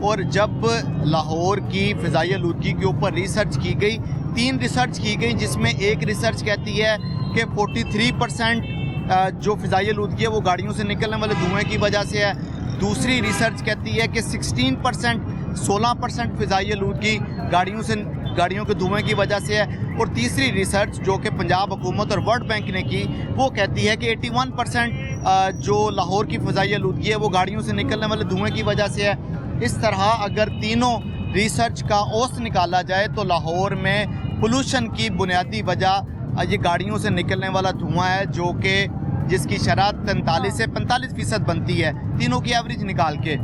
और जब लाहौर की फ़िज़ाई आलूदगी के ऊपर रिसर्च की गई, 3 रिसर्च की गई, जिसमें एक रिसर्च कहती है कि 43% जो फ़िज़ाई आलूदगी है वो गाड़ियों से निकलने वाले धुएँ की वजह से है। दूसरी रिसर्च कहती है कि 16% फ़िज़ाई आलूदगी गाड़ियों के धुएँ की वजह से है। और तीसरी रिसर्च जो कि पंजाब हुकूमत और वर्ल्ड बैंक ने की, वो कहती है कि 81% जो लाहौर की फ़िज़ाई आलूदगी है वो गाड़ियों से निकलने वाले धुएँ की वजह से है। इस तरह अगर तीनों रिसर्च का औसत निकाला जाए तो लाहौर में पोल्यूशन की बुनियादी वजह ये गाड़ियों से निकलने वाला धुआं है, जो कि जिसकी शरह 43 से 45% बनती है तीनों की एवरेज निकाल के।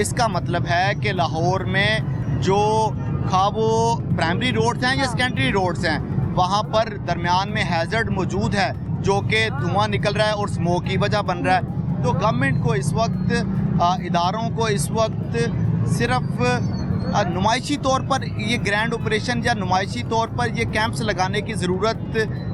इसका मतलब है कि लाहौर में जो खा वो प्राइमरी रोड्स हैं या सेकेंडरी रोड्स हैं, वहाँ पर दरमियान में हैज़र्ड मौजूद है जो कि धुआं निकल रहा है और स्मोक की वजह बन रहा है। तो गवर्नमेंट को इस वक्त, इदारों को इस वक्त सिर्फ नुमाइशी तौर पर ये ग्रैंड ऑपरेशन या नुमाइशी तौर पर ये कैंप्स लगाने की ज़रूरत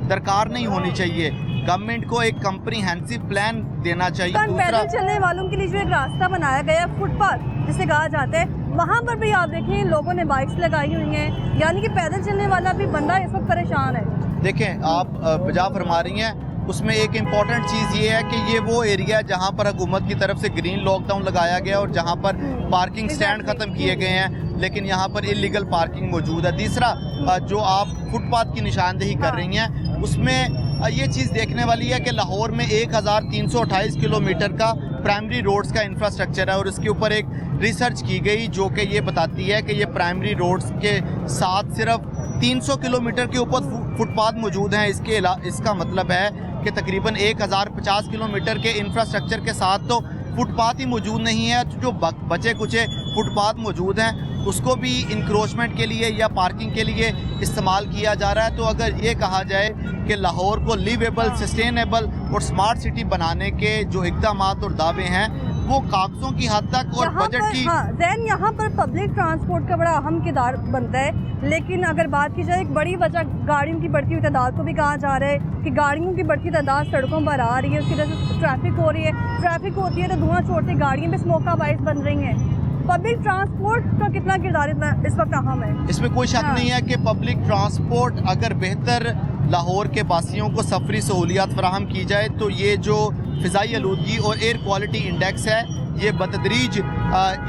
दरकार नहीं होनी चाहिए। गवर्नमेंट को एक कम्प्रीहेंसिव प्लान देना चाहिए। पैदल चलने वालों के लिए जो एक रास्ता बनाया गया, फुटपाथ जिसे कहा जाता है, वहाँ पर भी आप देखें लोगों ने बाइक्स लगाई हुई हैं, यानी कि पैदल चलने वाला भी बंदा इस वक्त परेशान है। देखें, आप बजा फरमा रही हैं, उसमें एक इम्पॉर्टेंट चीज़ ये है कि ये वो एरिया है जहाँ पर हुकूमत की तरफ से ग्रीन लॉकडाउन लगाया गया और जहाँ पर पार्किंग स्टैंड ख़त्म किए गए हैं, लेकिन यहाँ पर इलीगल पार्किंग मौजूद है। तीसरा, जो आप फुटपाथ की निशानदेही कर रही हैं, उसमें ये चीज़ देखने वाली है कि लाहौर में 1328 किलोमीटर का प्राइमरी रोड्स का इंफ्रास्ट्रक्चर है और इसके ऊपर एक रिसर्च की गई जो कि ये बताती है कि ये प्राइमरी रोड्स के साथ सिर्फ 300 किलोमीटर के ऊपर फुटपाथ मौजूद हैं। इसका मतलब है कि तकरीबन 1050 किलोमीटर के इंफ्रास्ट्रक्चर के साथ तो फुटपाथ ही मौजूद नहीं है। जो बचे कुचे फुटपाथ मौजूद हैं उसको भी इंक्रोचमेंट के लिए या पार्किंग के लिए इस्तेमाल किया जा रहा है। तो अगर ये कहा जाए कि लाहौर को लिवेबल, सस्टेनेबल और स्मार्ट सिटी बनाने के जो इक़दामात और दावे हैं वो कागजों की हद तक और बजट की जैन यहाँ पर पब्लिक ट्रांसपोर्ट का बड़ा अहम किरदार बनता है। लेकिन अगर बात की जाए, एक बड़ी वजह गाड़ियों की बढ़ती हुई तादाद को भी कहा जा रहा है कि गाड़ियों की बढ़ती तादाद सड़कों पर आ रही है, उसकी वजह से ट्रैफिक हो रही है। ट्रैफिक होती है तो धुआं छोड़ती गाड़ियाँ भी स्मोक का बाइस बन रही हैं। पब्लिक ट्रांसपोर्ट का कितना किरदार इस वक्त अहम है? इसमें कोई शक नहीं है कि पब्लिक ट्रांसपोर्ट अगर बेहतर लाहौर के वासियों को सफरी सहूलियात फराहम की जाए तो ये जो फ़िज़ाई आलूदगी और एयर क्वालिटी इंडेक्स है ये बतदरीज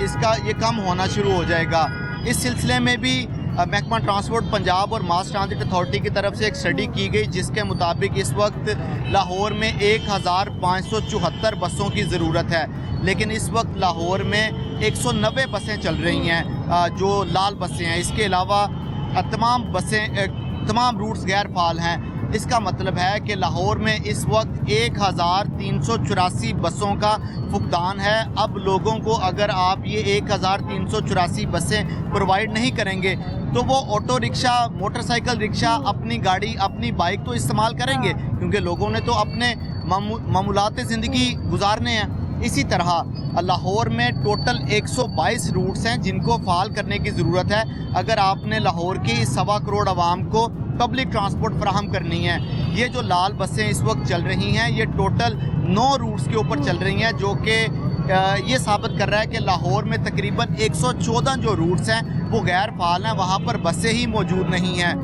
इसका ये कम होना शुरू हो जाएगा। इस सिलसिले में भी महकमा ट्रांसपोर्ट पंजाब और मास ट्रांजिट अथॉरिटी की तरफ से एक स्टडी की गई जिसके मुताबिक इस वक्त लाहौर में 1574 बसों की ज़रूरत है, लेकिन इस वक्त लाहौर में 190 बसें चल रही हैं जो लाल बसें हैं। इसके अलावा तमाम रूट्स गैर फाल हैं। इसका मतलब है कि लाहौर में इस वक्त 1384 बसों का फुकदान है। अब लोगों को अगर आप ये 1384 बसें प्रोवाइड नहीं करेंगे तो वो ऑटो रिक्शा, मोटरसाइकिल रिक्शा, अपनी गाड़ी, अपनी बाइक तो इस्तेमाल करेंगे, क्योंकि लोगों ने तो अपने मामूलात ज़िंदगी गुजारने हैं। इसी तरह लाहौर में टोटल 122 रूट्स हैं जिनको फ़ाल करने की ज़रूरत है अगर आपने लाहौर की 1.25 करोड़ आवाम को पब्लिक ट्रांसपोर्ट फराहम करनी है। ये जो लाल बसें इस वक्त चल रही हैं ये टोटल 9 रूट्स के ऊपर चल रही हैं, जो कि ये साबित कर रहा है कि लाहौर में तकरीबन 114 जो रूट्स हैं वो गैर फाल हैं, वहाँ पर बसें ही मौजूद नहीं हैं।